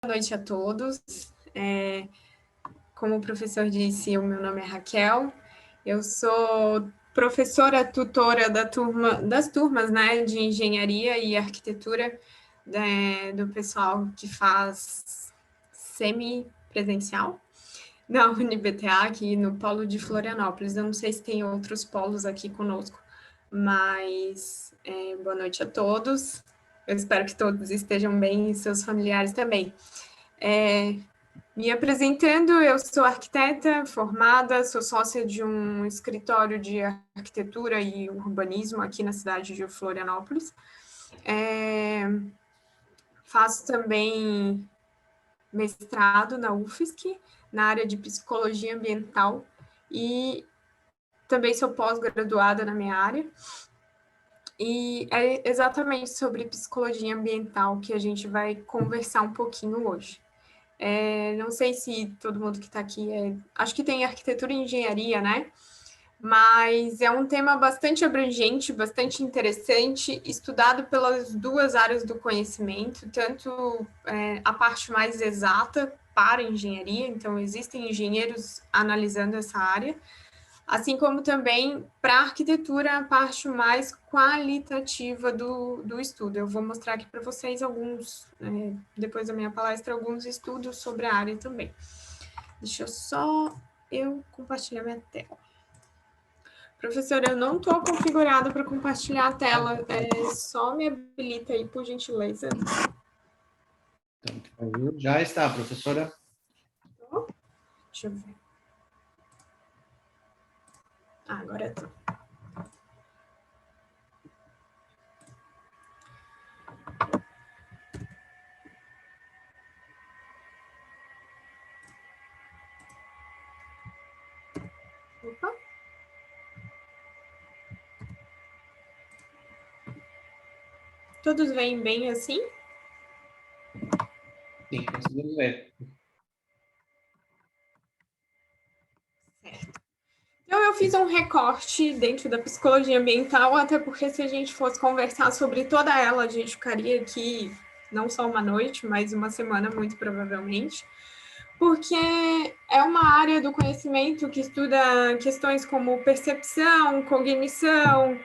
Boa noite a todos. Como o professor disse, o meu nome é Raquel. Eu sou professora tutora das turmas, né, de engenharia e arquitetura do pessoal que faz semi-presencial na UniBTA, aqui no polo de Florianópolis. Eu não sei se tem outros polos aqui conosco, mas boa noite a todos. Eu espero que todos estejam bem e seus familiares também. Me apresentando, eu sou arquiteta formada, sou sócia de um escritório de arquitetura e urbanismo aqui na cidade de Florianópolis. Faço também mestrado na UFSC, na área de psicologia ambiental, e também sou pós-graduada na minha área. E é exatamente sobre psicologia ambiental que a gente vai conversar um pouquinho hoje. Não sei se todo mundo que está aqui acho que tem arquitetura e engenharia, né? Mas é um tema bastante abrangente, bastante interessante, estudado pelas duas áreas do conhecimento, tanto a parte mais exata para a engenharia, então existem engenheiros analisando essa área, assim como também para a arquitetura, a parte mais qualitativa do estudo. Eu vou mostrar aqui para vocês depois da minha palestra, alguns estudos sobre a área também. Deixa eu compartilhar minha tela. Professora, eu não estou configurada para compartilhar a tela, só me habilita aí, por gentileza. Já está, professora. Deixa eu ver. Agora está. Opa. Todos veem bem assim? Sim, conseguimos ver. Certo. Então, eu fiz um recorte dentro da psicologia ambiental, até porque se a gente fosse conversar sobre toda ela, a gente ficaria aqui não só uma noite, mas uma semana, muito provavelmente, porque é uma área do conhecimento que estuda questões como percepção, cognição,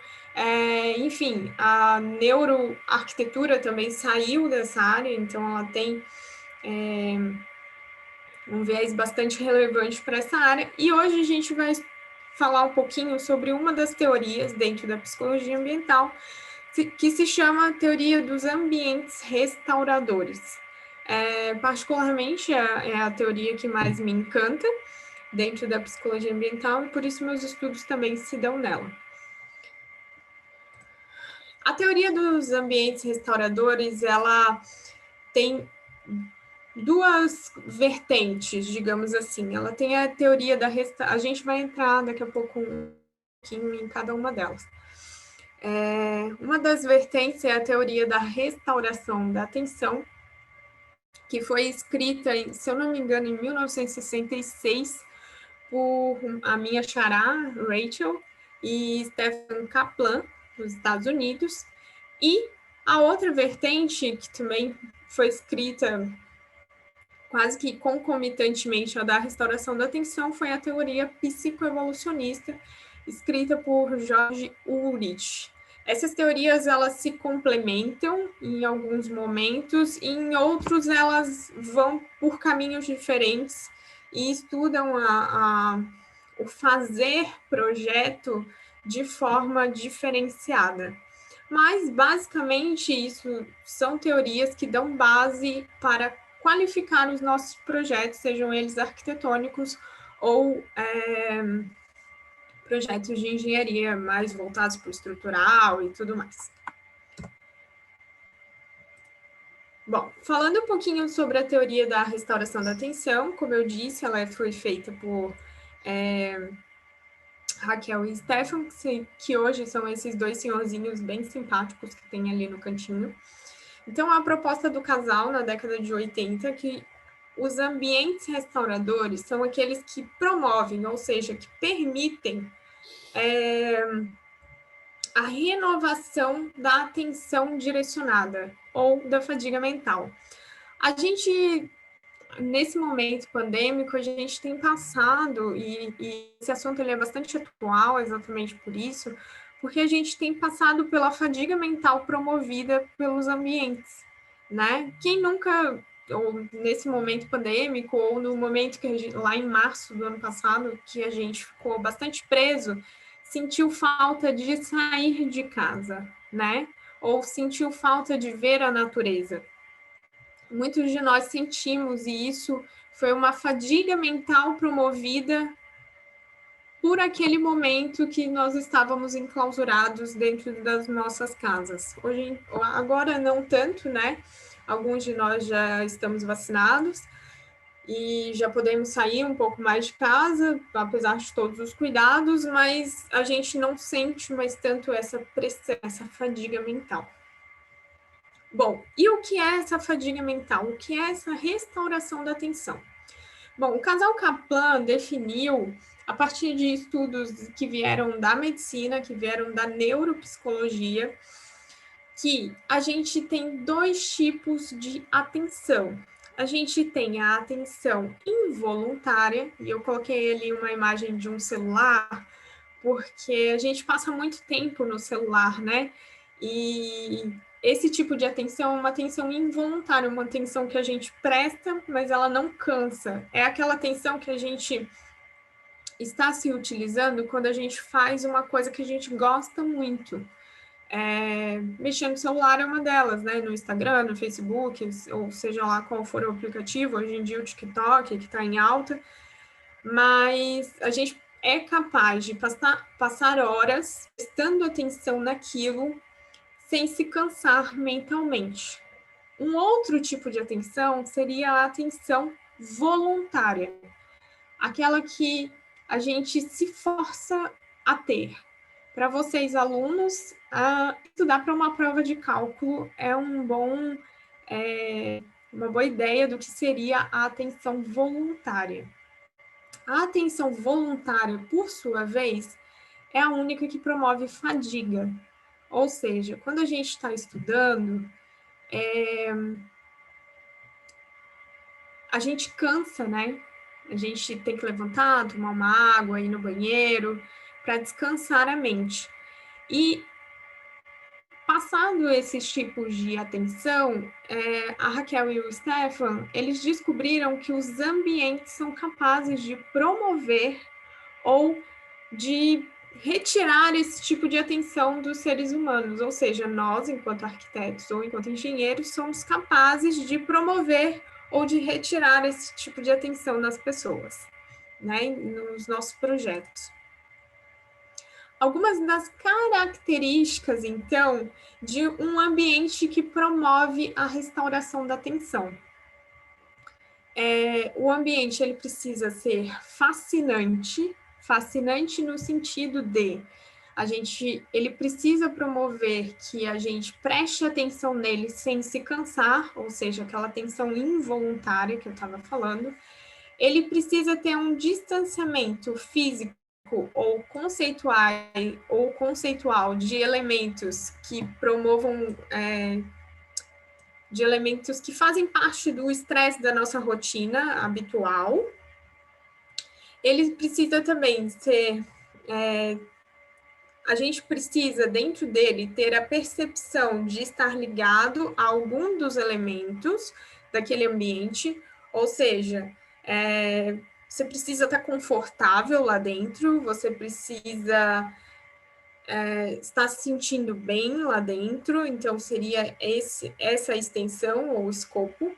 enfim, a neuroarquitetura também saiu dessa área, então ela tem um viés bastante relevante para essa área, e hoje a gente vai falar um pouquinho sobre uma das teorias dentro da psicologia ambiental, que se chama a teoria dos ambientes restauradores. Particularmente, é a teoria que mais me encanta dentro da psicologia ambiental, e por isso meus estudos também se dão nela. A teoria dos ambientes restauradores, ela tem duas vertentes, digamos assim. Ela tem a teoria da a gente vai entrar daqui a pouco um pouquinho em cada uma delas. Uma das vertentes é a teoria da restauração da atenção, que foi escrita, se eu não me engano, em 1966, por a minha xará, Rachel, e Stephen Kaplan, dos Estados Unidos. E a outra vertente, que também foi escrita quase que concomitantemente à da restauração da atenção, foi a teoria psicoevolucionista, escrita por George Ulrich. Essas teorias, elas se complementam em alguns momentos, e em outros elas vão por caminhos diferentes e estudam o fazer projeto de forma diferenciada. Mas, basicamente, isso são teorias que dão base para qualificar os nossos projetos, sejam eles arquitetônicos ou projetos de engenharia mais voltados para o estrutural e tudo mais. Bom, falando um pouquinho sobre a teoria da restauração da atenção, como eu disse, ela foi feita por Raquel e Stefan, que hoje são esses dois senhorzinhos bem simpáticos que tem ali no cantinho. Então, a proposta do casal, na década de 80, que os ambientes restauradores são aqueles que promovem, ou seja, que permitem a renovação da atenção direcionada ou da fadiga mental. A gente, nesse momento pandêmico, a gente tem passado, e esse assunto ele é bastante atual, exatamente por isso, porque a gente tem passado pela fadiga mental promovida pelos ambientes, né? Quem nunca, ou nesse momento pandêmico, ou no momento que lá em março do ano passado, que a gente ficou bastante preso, sentiu falta de sair de casa, né? Ou sentiu falta de ver a natureza. Muitos de nós sentimos, e isso foi uma fadiga mental promovida por aquele momento que nós estávamos enclausurados dentro das nossas casas. Hoje, agora não tanto, né? Alguns de nós já estamos vacinados e já podemos sair um pouco mais de casa, apesar de todos os cuidados, mas a gente não sente mais tanto essa pressão, essa fadiga mental. Bom, e o que é essa fadiga mental? O que é essa restauração da atenção? Bom, o casal Kaplan definiu, a partir de estudos que vieram da medicina, que vieram da neuropsicologia, que a gente tem dois tipos de atenção. A gente tem a atenção involuntária, e eu coloquei ali uma imagem de um celular, porque a gente passa muito tempo no celular, né? E esse tipo de atenção é uma atenção involuntária, uma atenção que a gente presta, mas ela não cansa. É aquela atenção que a gente está se utilizando quando a gente faz uma coisa que a gente gosta muito. Mexer no celular é uma delas, né? No Instagram, no Facebook, ou seja lá qual for o aplicativo, hoje em dia o TikTok, que está em alta, mas a gente é capaz de passar horas prestando atenção naquilo sem se cansar mentalmente. Um outro tipo de atenção seria a atenção voluntária, aquela que a gente se força a ter. Para vocês, alunos, estudar para uma prova de cálculo é uma boa ideia do que seria a atenção voluntária. A atenção voluntária, por sua vez, é a única que promove fadiga. Ou seja, quando a gente está estudando, a gente cansa, né? A gente tem que levantar, tomar uma água, ir no banheiro, para descansar a mente. E, passado esses tipos de atenção, a Raquel e o Stefan, eles descobriram que os ambientes são capazes de promover ou de retirar esse tipo de atenção dos seres humanos, ou seja, nós, enquanto arquitetos ou enquanto engenheiros, somos capazes de promover ou de retirar esse tipo de atenção das pessoas, né, nos nossos projetos. Algumas das características, então, de um ambiente que promove a restauração da atenção. O ambiente ele precisa ser fascinante no sentido de ele precisa promover que a gente preste atenção nele sem se cansar, ou seja, aquela atenção involuntária que eu estava falando. Ele precisa ter um distanciamento físico ou conceitual de elementos que promovam, de elementos que fazem parte do estresse da nossa rotina habitual. Ele precisa também ser... a gente precisa, dentro dele, ter a percepção de estar ligado a algum dos elementos daquele ambiente, ou seja, você precisa estar confortável lá dentro, você precisa estar se sentindo bem lá dentro, então seria essa extensão ou escopo,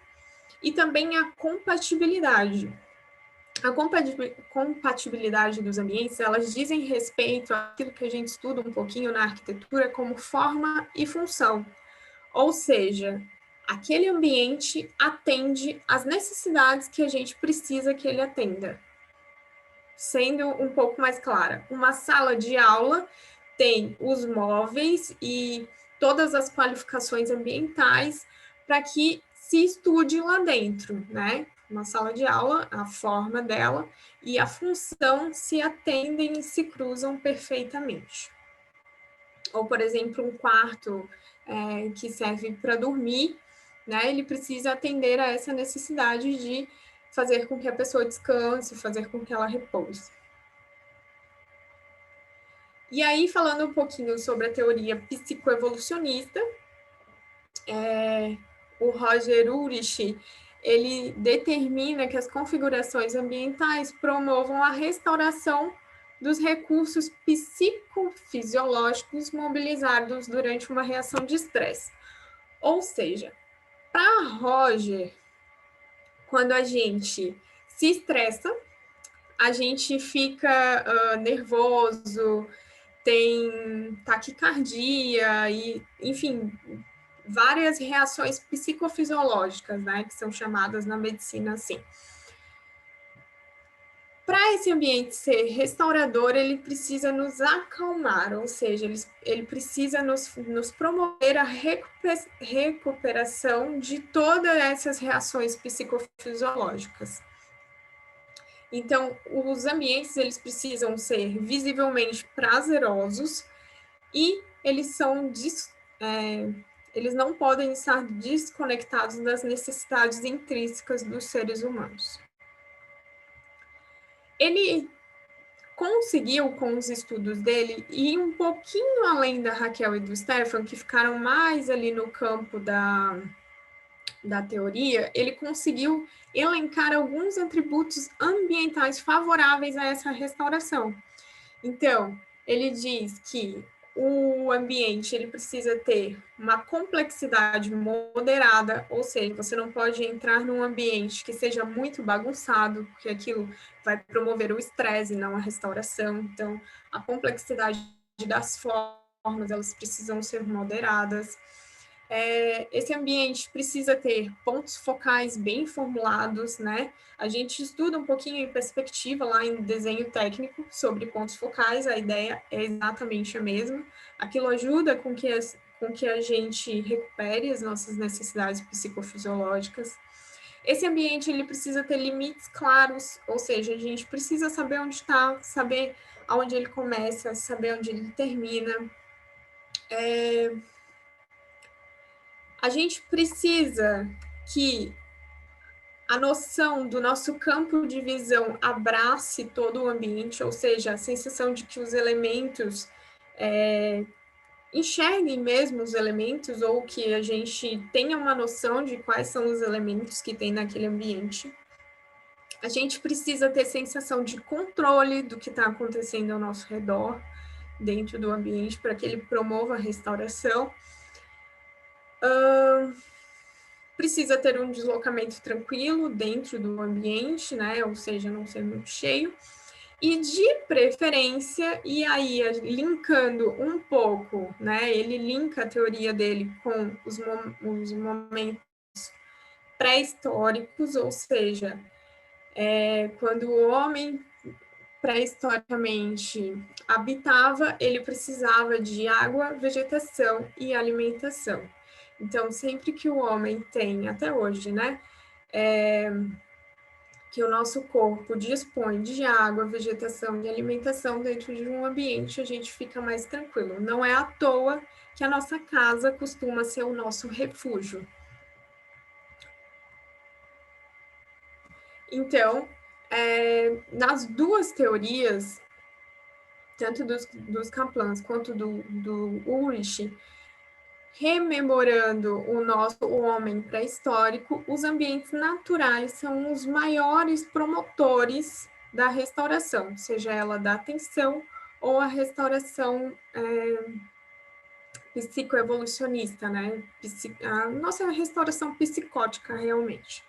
e também a compatibilidade. A compatibilidade dos ambientes, elas dizem respeito àquilo que a gente estuda um pouquinho na arquitetura como forma e função. Ou seja, aquele ambiente atende às necessidades que a gente precisa que ele atenda. Sendo um pouco mais clara, uma sala de aula tem os móveis e todas as qualificações ambientais para que se estude lá dentro, né? Uma sala de aula, a forma dela e a função se atendem e se cruzam perfeitamente. Ou, por exemplo, um quarto que serve para dormir, né? Ele precisa atender a essa necessidade de fazer com que a pessoa descanse, fazer com que ela repouse. E aí, falando um pouquinho sobre a teoria psicoevolucionista, o Roger Ulrich, ele determina que as configurações ambientais promovam a restauração dos recursos psicofisiológicos mobilizados durante uma reação de estresse. Ou seja, para Roger, quando a gente se estressa, a gente fica nervoso, tem taquicardia e, enfim, várias reações psicofisiológicas, né, que são chamadas na medicina assim. Para esse ambiente ser restaurador, ele precisa nos acalmar, ou seja, ele precisa nos promover a recuperação de todas essas reações psicofisiológicas. Então, os ambientes, eles precisam ser visivelmente prazerosos e eles não podem estar desconectados das necessidades intrínsecas dos seres humanos. Ele conseguiu, com os estudos dele, ir um pouquinho além da Raquel e do Stefan, que ficaram mais ali no campo da teoria. Ele conseguiu elencar alguns atributos ambientais favoráveis a essa restauração. Então, ele diz que o ambiente ele precisa ter uma complexidade moderada, ou seja, você não pode entrar num ambiente que seja muito bagunçado, porque aquilo vai promover o estresse e não a restauração. Então, a complexidade das formas, elas precisam ser moderadas. Esse ambiente precisa ter pontos focais bem formulados, né? A gente estuda um pouquinho em perspectiva lá em desenho técnico sobre pontos focais, a ideia é exatamente a mesma. Aquilo ajuda com que a gente recupere as nossas necessidades psicofisiológicas. Esse ambiente ele precisa ter limites claros, ou seja, a gente precisa saber onde está, saber aonde ele começa, saber onde ele termina. A gente precisa que a noção do nosso campo de visão abrace todo o ambiente, ou seja, a sensação de que os elementos enxerguem mesmo os elementos, ou que a gente tenha uma noção de quais são os elementos que tem naquele ambiente. A gente precisa ter sensação de controle do que está acontecendo ao nosso redor, dentro do ambiente, para que ele promova a restauração. Precisa ter um deslocamento tranquilo dentro do ambiente, né? Ou seja, não ser muito cheio. E de preferência, e aí linkando um pouco, né? Ele linka a teoria dele com os momentos pré-históricos, ou seja, quando o homem pré-historicamente habitava, ele precisava de água, vegetação e alimentação. Então, sempre que o homem tem, até hoje, né, que o nosso corpo dispõe de água, vegetação e alimentação dentro de um ambiente, a gente fica mais tranquilo. Não é à toa que a nossa casa costuma ser o nosso refúgio. Então, nas duas teorias, tanto dos Kaplans quanto do Ulrich, rememorando o homem pré-histórico, os ambientes naturais são os maiores promotores da restauração, seja ela da atenção ou a restauração psicoevolucionista, né? A nossa restauração psicótica, realmente.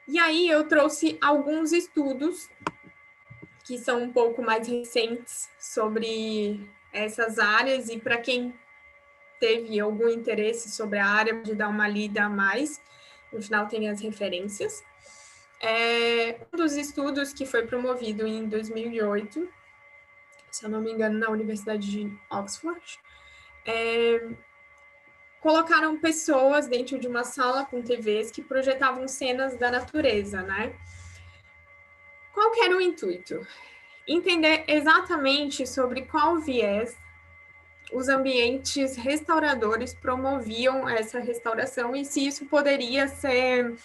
E aí eu trouxe alguns estudos que são um pouco mais recentes sobre essas áreas, e para quem teve algum interesse sobre a área, de dar uma lida a mais, no final tem as referências. Um dos estudos que foi promovido em 2008, se eu não me engano, na Universidade de Oxford, colocaram pessoas dentro de uma sala com TVs que projetavam cenas da natureza, né? Qual que era o intuito? Entender exatamente sobre qual viés os ambientes restauradores promoviam essa restauração e se isso poderia ser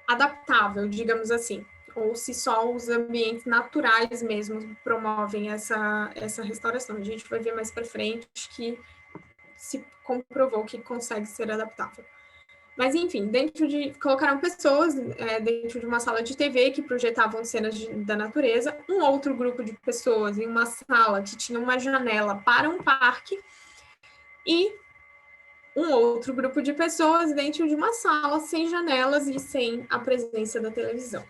adaptável, digamos assim, ou se só os ambientes naturais mesmo promovem essa restauração. A gente vai ver mais para frente que se comprovou que consegue ser adaptável. Mas, enfim, colocaram pessoas dentro de uma sala de TV que projetavam cenas da natureza, um outro grupo de pessoas em uma sala que tinha uma janela para um parque e um outro grupo de pessoas dentro de uma sala sem janelas e sem a presença da televisão.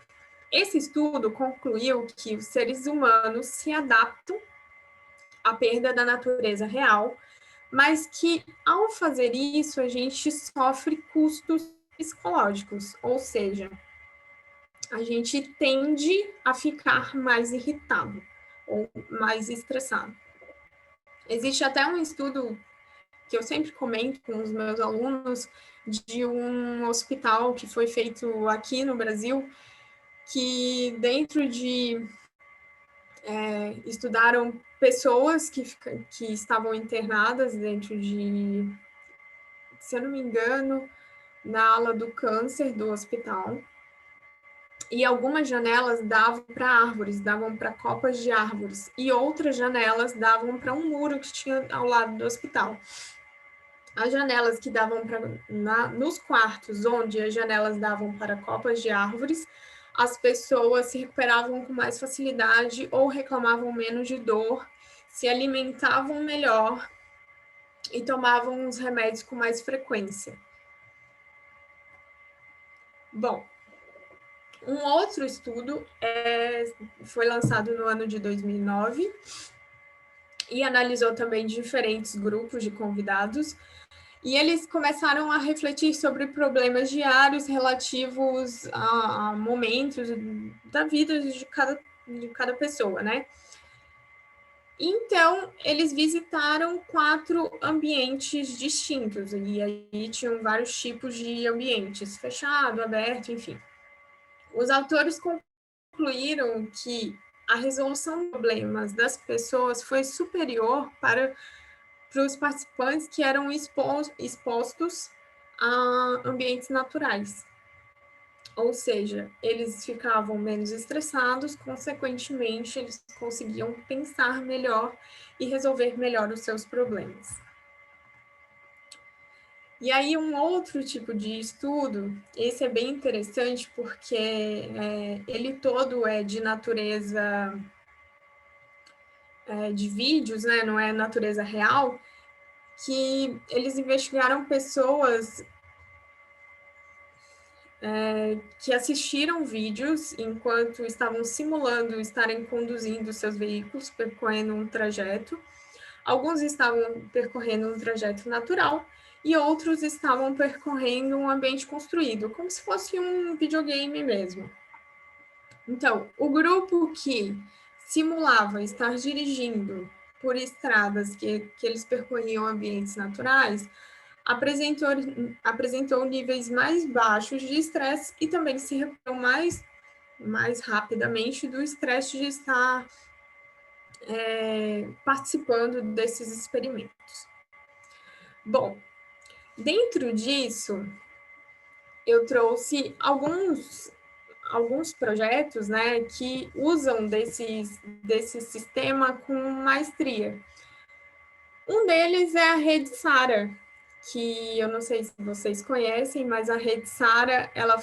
Esse estudo concluiu que os seres humanos se adaptam à perda da natureza real, mas que, ao fazer isso, a gente sofre custos psicológicos, ou seja, a gente tende a ficar mais irritado ou mais estressado. Existe até um estudo que eu sempre comento com os meus alunos de um hospital que foi feito aqui no Brasil, que dentro de estudaram pessoas que estavam internadas dentro de, se eu não me engano, na ala do câncer do hospital. E algumas janelas davam para árvores, davam para copas de árvores, e outras janelas davam para um muro que tinha ao lado do hospital. As janelas que davam nos quartos, onde as janelas davam para copas de árvores, as pessoas se recuperavam com mais facilidade ou reclamavam menos de dor, se alimentavam melhor e tomavam os remédios com mais frequência. Bom, um outro estudo foi lançado no ano de 2009 e analisou também diferentes grupos de convidados, e eles começaram a refletir sobre problemas diários relativos a momentos da vida de cada pessoa, né? Então, eles visitaram 4 ambientes distintos, e aí tinham vários tipos de ambientes, fechado, aberto, enfim. Os autores concluíram que a resolução de problemas das pessoas foi superior para os participantes que eram expostos a ambientes naturais. Ou seja, eles ficavam menos estressados, consequentemente, eles conseguiam pensar melhor e resolver melhor os seus problemas. E aí, um outro tipo de estudo, esse é bem interessante porque ele todo é de natureza de vídeos, né? Não é natureza real, que eles investigaram pessoas que assistiram vídeos enquanto estavam simulando estarem conduzindo seus veículos, percorrendo um trajeto. Alguns estavam percorrendo um trajeto natural e outros estavam percorrendo um ambiente construído, como se fosse um videogame mesmo. Então, o grupo que simulava estar dirigindo por estradas que eles percorriam ambientes naturais apresentou níveis mais baixos de estresse e também se recuperou mais rapidamente do estresse de estar participando desses experimentos. Bom, dentro disso, eu trouxe alguns projetos, né, que usam desse sistema com maestria. Um deles é a Rede Sara, que eu não sei se vocês conhecem, mas a Rede Sara, ela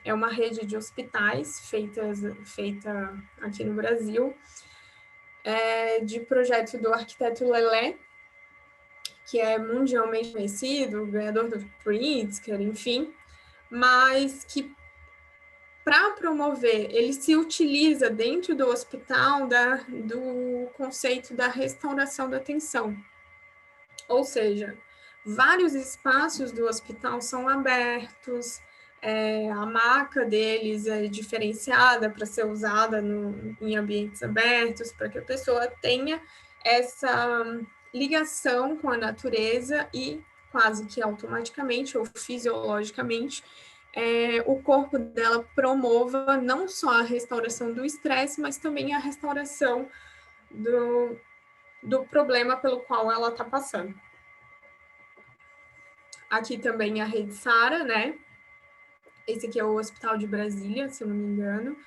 é uma rede de hospitais feita aqui no Brasil, de projeto do arquiteto Lelé, que é mundialmente conhecido, ganhador do Pritzker, enfim, mas que para promover, ele se utiliza dentro do hospital do conceito da restauração da atenção. Ou seja, vários espaços do hospital são abertos, a maca deles é diferenciada para ser usada em ambientes abertos, para que a pessoa tenha essa ligação com a natureza e quase que automaticamente ou fisiologicamente o corpo dela promova não só a restauração do estresse, mas também a restauração do problema pelo qual ela está passando. Aqui também a Rede Sara, né? Esse aqui é o Hospital de Brasília, se eu não me engano.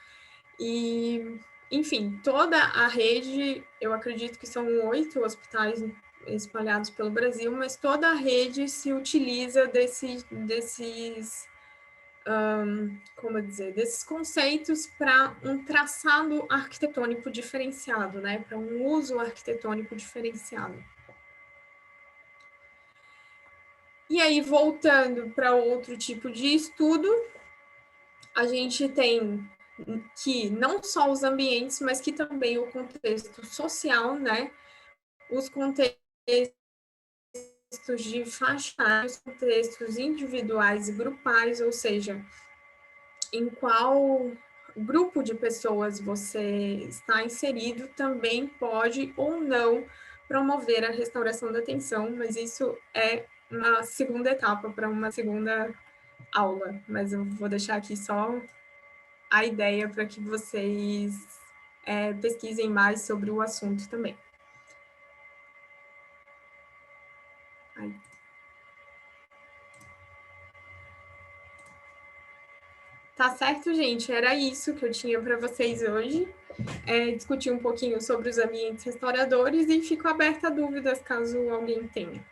E, enfim, toda a rede, eu acredito que são 8 hospitais espalhados pelo Brasil, mas toda a rede se utiliza desses conceitos para um traçado arquitetônico diferenciado, né? Para um uso arquitetônico diferenciado. E aí, voltando para outro tipo de estudo, a gente tem que não só os ambientes, mas que também o contexto social, né? Os contextos de faixa, os contextos individuais e grupais, ou seja, em qual grupo de pessoas você está inserido, também pode ou não promover a restauração da atenção, mas isso é uma segunda etapa para uma segunda aula, mas eu vou deixar aqui só a ideia para que vocês pesquisem mais sobre o assunto também. Ai. Tá certo, gente? Era isso que eu tinha para vocês hoje. Discutir um pouquinho sobre os ambientes restauradores e fico aberta a dúvidas caso alguém tenha.